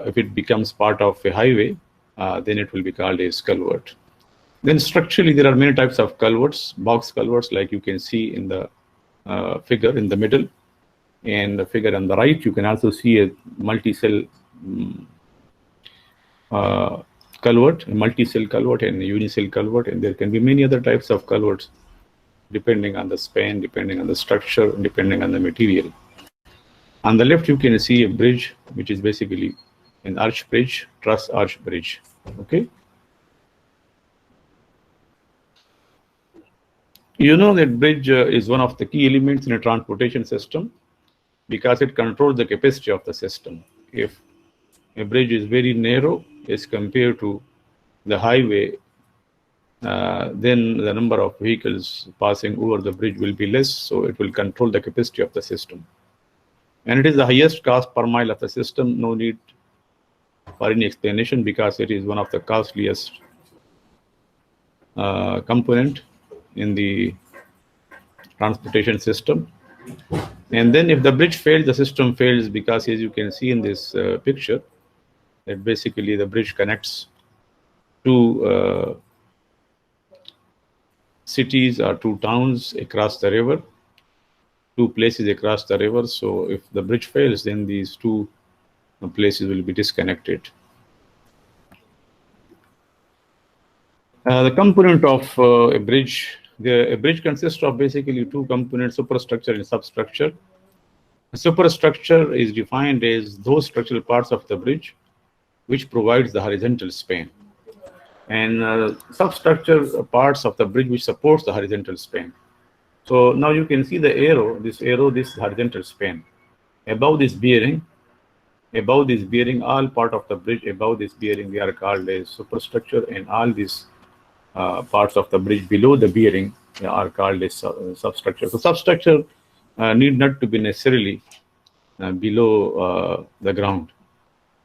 if it becomes part of a highway, then it will be called as culvert. Then structurally, there are many types of culverts, box culverts, like you can see in the figure in the middle. And the figure on the right, you can also see a multi-cell culvert, a multi-cell culvert and a unicell culvert, and there can be many other types of culverts depending on the span, depending on the structure, depending on the material. On the left, you can see a bridge, which is basically an arch bridge, truss arch bridge. Okay. You know that bridge is one of the key elements in a transportation system because it controls the capacity of the system. If a bridge is very narrow as compared to the highway, then the number of vehicles passing over the bridge will be less, so it will control the capacity of the system. And it is the highest cost per mile of the system. No need for any explanation because it is one of the costliest component in the transportation system. And then if the bridge fails, the system fails because, as you can see in this picture, that basically the bridge connects two cities or two towns across the river, two places across the river. So if the bridge fails, then these two places will be disconnected. The component of a bridge, a bridge consists of basically two components, superstructure and substructure. The superstructure is defined as those structural parts of the bridge which provides the horizontal span, and substructure parts of the bridge which supports the horizontal span. So now you can see the arrow, this horizontal span. Above this bearing, all part of the bridge above this bearing, they are called as superstructure, and all these parts of the bridge below the bearing are called as substructure. So substructure need not to be necessarily below the ground.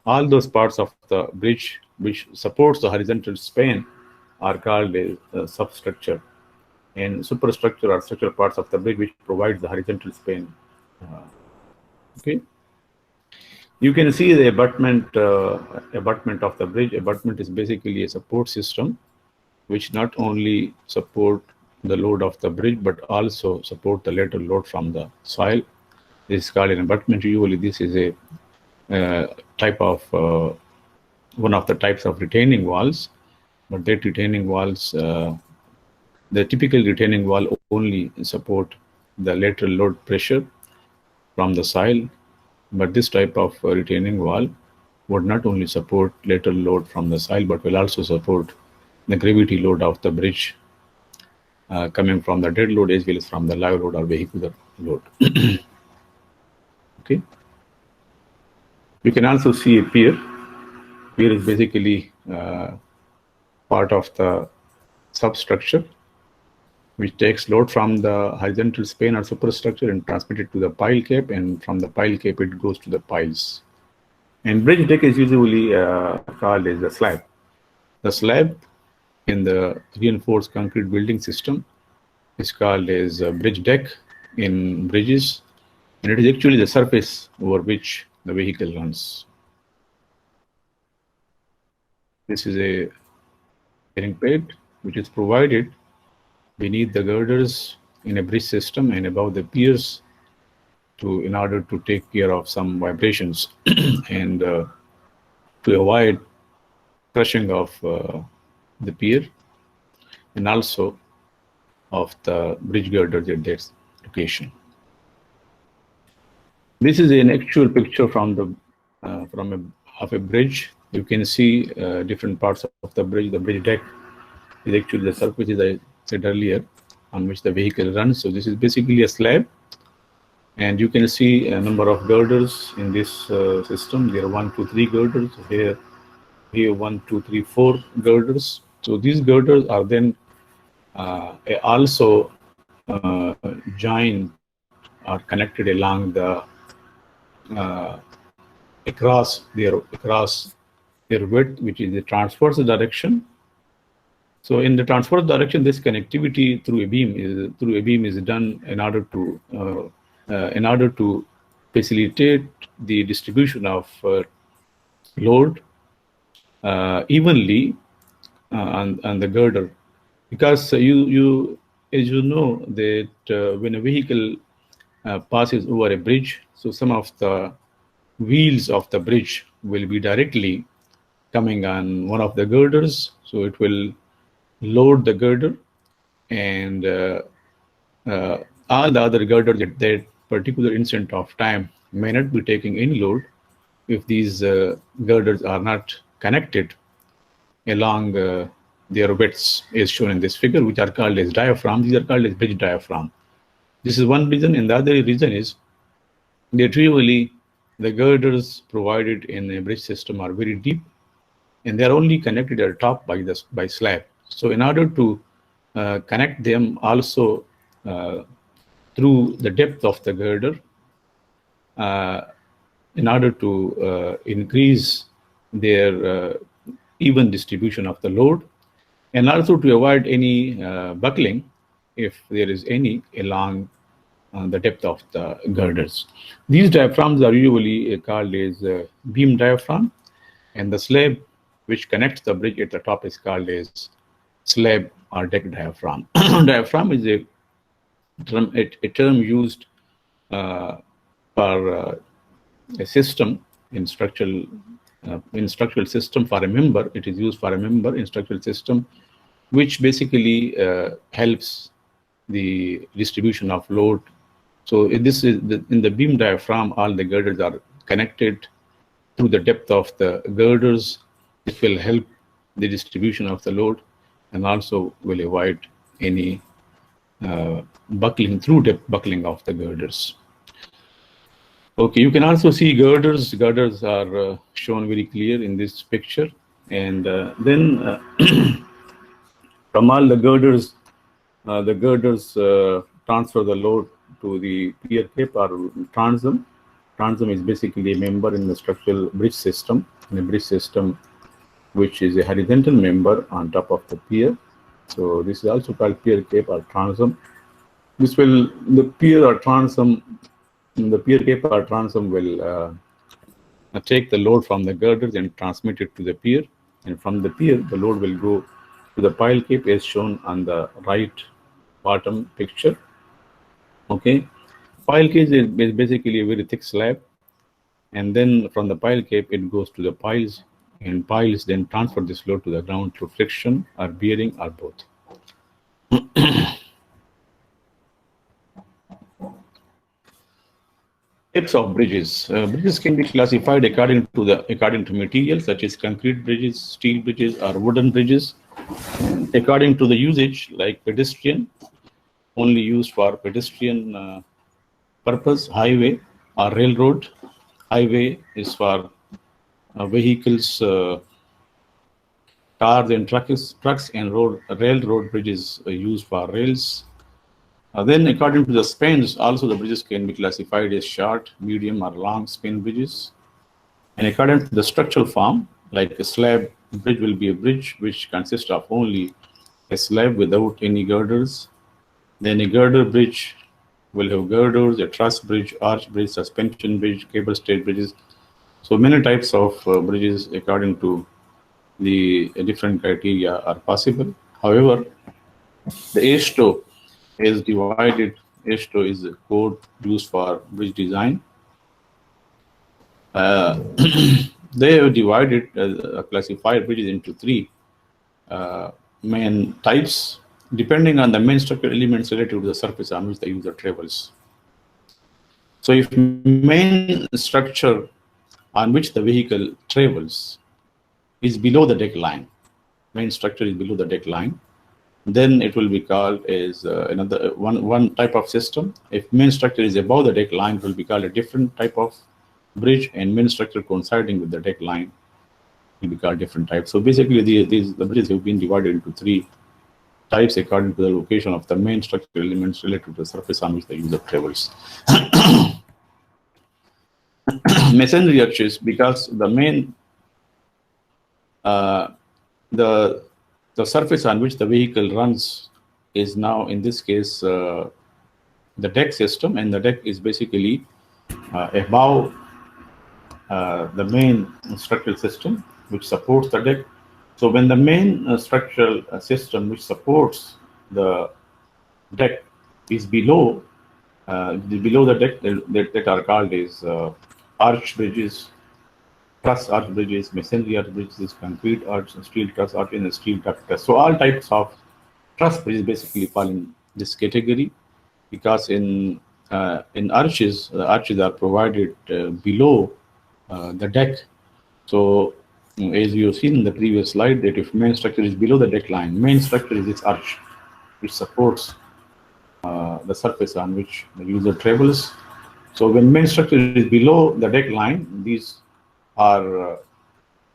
All those parts of the bridge which supports the horizontal span are called a substructure, and superstructure are structural parts of the bridge which provides the horizontal span. Okay. You can see the abutment of the bridge. Abutment is basically a support system which not only support the load of the bridge but also support the lateral load from the soil. This is called an abutment. Usually this is a type of one of the types of retaining walls, but that retaining walls, the typical retaining wall only support the lateral load pressure from the soil, but this type of retaining wall would not only support lateral load from the soil but will also support the gravity load of the bridge coming from the dead load as well as from the live load or vehicular load. Okay. You can also see a pier. Pier is basically part of the substructure which takes load from the horizontal span or superstructure and transmit it to the pile cap, and from the pile cap it goes to the piles. And bridge deck is usually called as the slab. The slab in the reinforced concrete building system is called as a bridge deck in bridges, and it is actually the surface over which the vehicle runs. This is a bearing plate which is provided beneath the girders in a bridge system and above the piers in order to take care of some vibrations and to avoid crushing of the pier and also of the bridge girders at that location. This is an actual picture from the of a bridge. You can see different parts of the bridge. The bridge deck is actually the surface, as I said earlier, on which the vehicle runs. So this is basically a slab, and you can see a number of girders in this system. There are 1, 2, 3 girders here. 1, 2, 3, 4 girders. So these girders are then also joined or connected along the across their width, which is the transverse direction. So in the transverse direction, this connectivity through a beam is done in order to facilitate the distribution of load evenly on the girder, because as you know that when a vehicle passes over a bridge, so some of the wheels of the bridge will be directly coming on one of the girders, so it will load the girder, and all the other girders at that particular instant of time may not be taking any load if these girders are not connected along their widths, as shown in this figure, which are called as diaphragm. These are called as bridge diaphragm. This is one reason, and the other reason is that usually the girders provided in a bridge system are very deep, and they are only connected at the top by slab. So in order to connect them also through the depth of the girder, in order to increase their even distribution of the load, and also to avoid any buckling, if there is any, along the depth of the girders. These diaphragms are usually called as beam diaphragm, and the slab which connects the bridge at the top is called as slab or deck diaphragm. Diaphragm is a term used for a system in structural system for a member. It is used for a member in structural system, which basically helps the distribution of load. So this is in the beam diaphragm, all the girders are connected through the depth of the girders. It will help the distribution of the load, and also will avoid any buckling through depth buckling of the girders. Okay, you can also see girders. Girders are shown very clear in this picture, and then from all the girders transfer the load to the pier cape or transom. Transom is basically a member in the structural bridge system, in a bridge system which is a horizontal member on top of the pier. So this is also called pier cape or transom. The pier or transom, the pier cape or transom will take the load from the girders and transmit it to the pier, and from the pier the load will go to the pile cape, as shown on the right bottom picture. Okay, pile cape is basically a very thick slab, and then from the pile cape it goes to the piles, and piles then transfer this load to the ground through friction or bearing or both. Types of bridges. Bridges can be classified according to material, such as concrete bridges, steel bridges, or wooden bridges. According to the usage, like pedestrian, only used for pedestrian purpose, highway or railroad. Highway is for vehicles, cars and trucks, and railroad bridges used for rails. Then according to the spans, also the bridges can be classified as short, medium, or long span bridges. And according to the structural form, like a slab bridge will be a bridge which consists of only a slab without any girders. Then a girder bridge will have girders, a truss bridge, arch bridge, suspension bridge, cable stayed bridges. So many types of bridges according to the different criteria are possible. However, the AASHTO is divided. AASHTO is a code used for bridge design. They have divided classified bridges into three main types, depending on the main structural elements related to the surface on which the user travels. So if main structure on which the vehicle travels is below the deck line, main structure is below the deck line, then it will be called as another one type of system. If main structure is above the deck line, it will be called a different type of bridge, and main structure coinciding with the deck line will be called different types. So basically, the bridges have been divided into three types according to the location of the main structural elements related to the surface on which the user travels. Masonry arches, because the main the surface on which the vehicle runs is now, in this case, the deck system, and the deck is basically above the main structural system which supports the deck. So when the main structural system which supports the deck is below the deck, that are called as arch bridges, truss arch bridges, masonry arch bridges, concrete arch, steel truss arch, and steel duct truss. So all types of truss bridges basically fall in this category, because in arches, the arches are provided below the deck. So as you have seen in the previous slide, that if main structure is below the deck line, main structure is this arch, which supports the surface on which the user travels. So when main structure is below the deck line, these are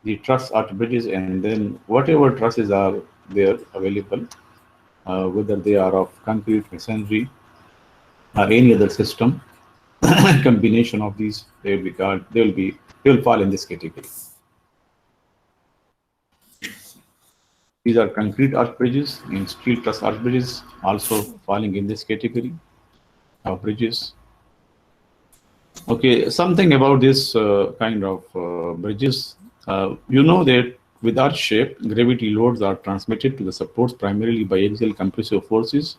the truss arch bridges, and then whatever trusses are there available, whether they are of concrete, masonry, or any other system, combination of these, they will fall in this category. These are concrete arch bridges and steel truss arch bridges, also falling in this category of bridges. Okay, something about this kind of bridges. You know that with arch shape, gravity loads are transmitted to the supports primarily by axial compressive forces.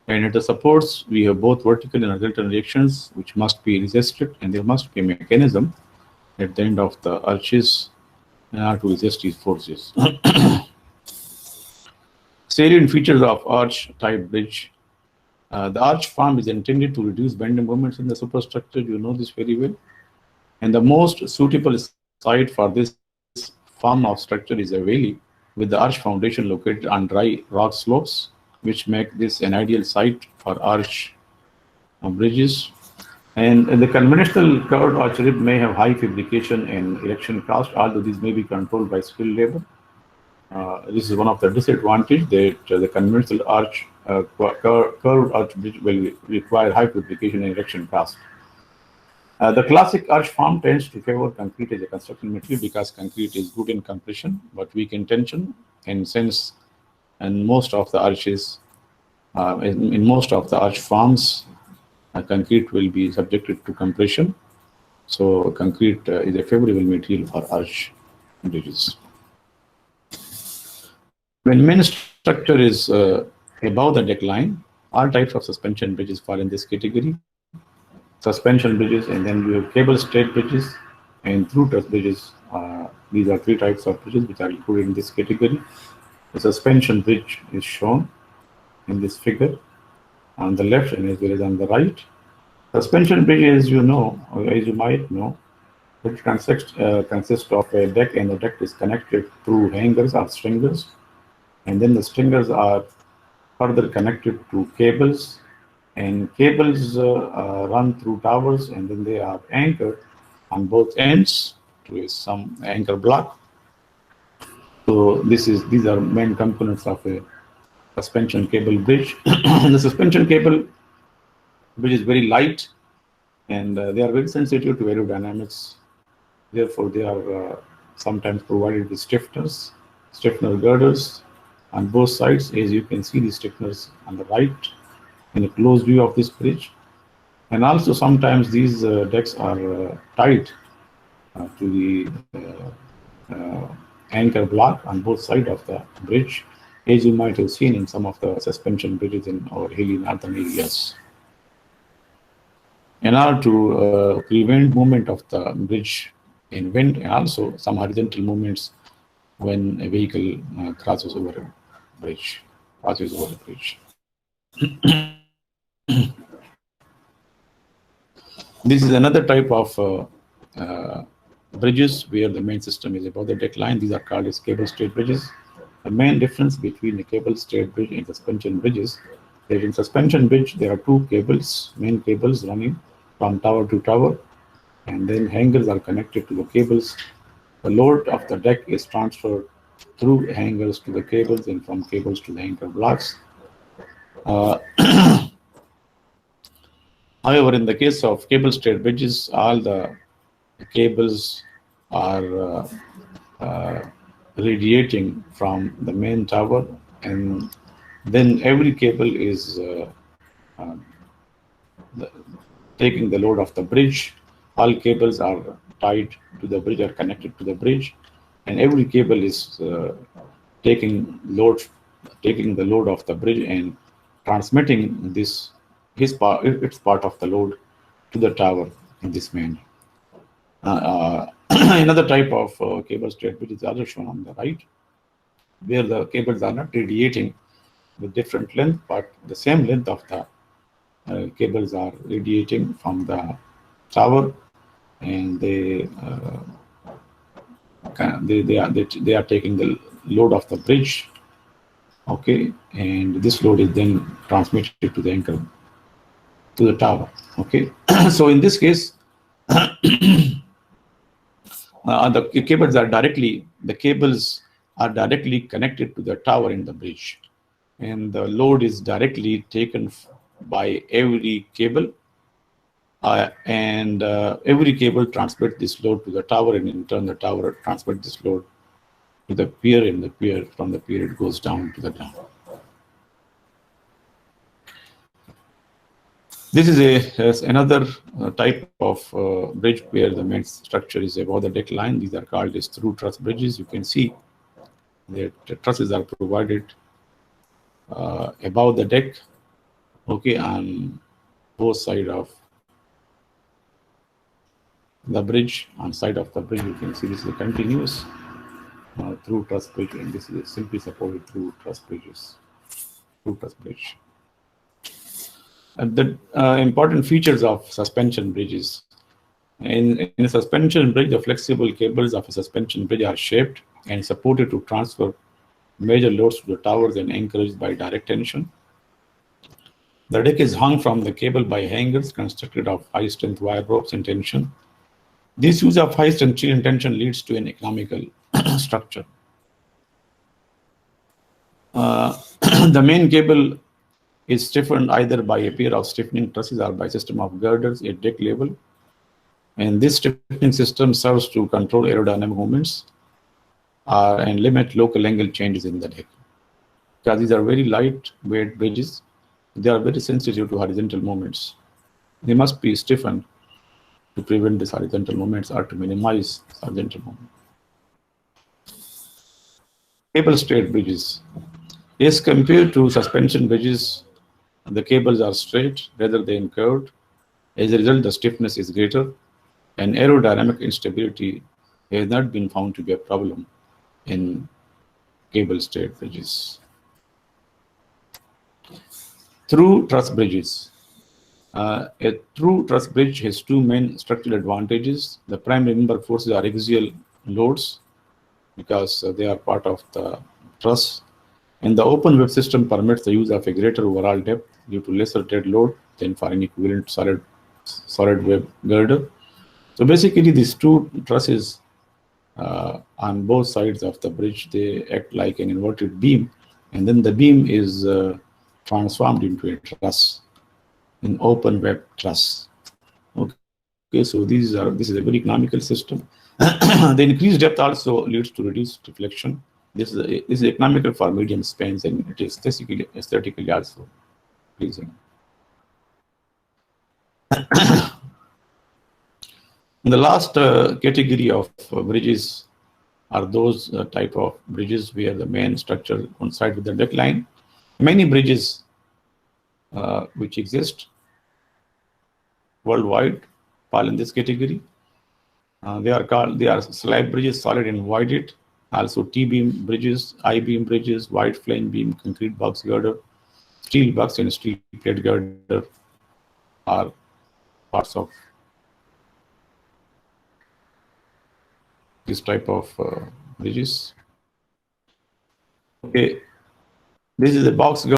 And at the supports, we have both vertical and horizontal reactions, which must be resisted, and there must be a mechanism at the end of the arches in order to resist these forces. Salient features of arch type bridge. The arch form is intended to reduce bending moments in the superstructure. You know this very well. And the most suitable site for this form of structure is a valley with the arch foundation located on dry rock slopes, which make this an ideal site for arch bridges. And the conventional curved arch rib may have high fabrication and erection cost, although these may be controlled by skilled labor. This is one of the disadvantages, that the conventional arch curved arch bridge will require high fabrication and erection cost. The classic arch form tends to favor concrete as a construction material because concrete is good in compression but weak in tension, and since in most of the arches, in most of the arch forms, concrete will be subjected to compression. So concrete is a favorable material for arch bridges. When main structure is above the deck line, all types of suspension bridges fall in this category. Suspension bridges, and then we have cable stayed bridges and through truss bridges. These are three types of bridges which are included in this category. The suspension bridge is shown in this figure on the left and as well as on the right. Suspension bridge, as you know, or as you might know, it consists of a deck, and the deck is connected through hangers or stringers, and then the stringers are further connected to cables, and cables run through towers, and then they are anchored on both ends to some anchor block. So these are main components of a suspension cable bridge. The suspension cable bridge is very light, and they are very sensitive to aerodynamics. Therefore, they are sometimes provided with stiffener girders on both sides. As you can see, the stiffeners on the right in a close view of this bridge. And also sometimes these decks are tied to the anchor block on both sides of the bridge, as you might have seen in some of the suspension bridges in our hilly northern areas. In order to prevent movement of the bridge in wind, and also some horizontal movements when a vehicle crosses over a bridge, This is another type of bridges where the main system is above the deck line. These are called as cable stayed bridges. The main difference between the cable stayed bridge and suspension bridges, that in suspension bridge there are two cables, main cables running from tower to tower, and then hangers are connected to the cables. The load of the deck is transferred through hangers to the cables and from cables to the anchor blocks. However, in the case of cable stayed bridges, all the cables are radiating from the main tower, and then every cable is taking the load of the bridge. All cables are tied to the bridge or connected to the bridge, and every cable is taking the load of the bridge and transmitting its part of the load to the tower in this manner. Another type of cable straight bridge is also shown on the right, where the cables are not radiating with different length, but the same length of the cables are radiating from the tower, and they are taking the load of the bridge. Okay, and this load is then transmitted to the anchor, to the tower. Okay, so in this case, the cables are directly connected to the tower in the bridge, and the load is directly taken by every cable, and every cable transmits this load to the tower, and in turn the tower transmits this load to the pier, and the pier, from the pier it goes down to the ground. This is another type of bridge where the main structure is above the deck line. These are called as through truss bridges. You can see that the trusses are provided above the deck, okay, on both sides of the bridge. On side of the bridge, you can see this is a continuous through truss bridge, and this is a simply supported through truss bridges, through truss bridge. The important features of suspension bridges. In a suspension bridge, the flexible cables of a suspension bridge are shaped and supported to transfer major loads to the towers and encouraged by direct tension. The deck is hung from the cable by hangers constructed of high-strength wire ropes and tension. This use of high-strength steel and tension leads to an economical structure. The main cable is stiffened either by a pair of stiffening trusses or by a system of girders at deck level. And this stiffening system serves to control aerodynamic movements and limit local angle changes in the deck. Because these are very lightweight bridges, they are very sensitive to horizontal movements. They must be stiffened to prevent these horizontal movements or to minimize horizontal movement. Cable straight bridges. As compared to suspension bridges, the cables are straight rather than curved. As a result, the stiffness is greater, and aerodynamic instability has not been found to be a problem in cable straight bridges. Through truss bridges. A through truss bridge has two main structural advantages. The primary member forces are axial loads because they are part of the truss. And the open web system permits the use of a greater overall depth due to lesser dead load than for an equivalent solid web girder. So basically, these two trusses on both sides of the bridge, they act like an inverted beam, and then the beam is transformed into a truss, an open web truss. Okay, so this is a very economical system. The increased depth also leads to reduced deflection. This is economical for medium spans, and it is aesthetically also pleasing. The last category of bridges are those type of bridges where the main structure coincides with the deck line. Many bridges which exist worldwide fall in this category. They are slab bridges, solid and voided. Also T-beam bridges, I-beam bridges, wide flame beam, concrete box girder, steel box and steel plate girder are parts of this type of bridges. Okay, this is a box girder.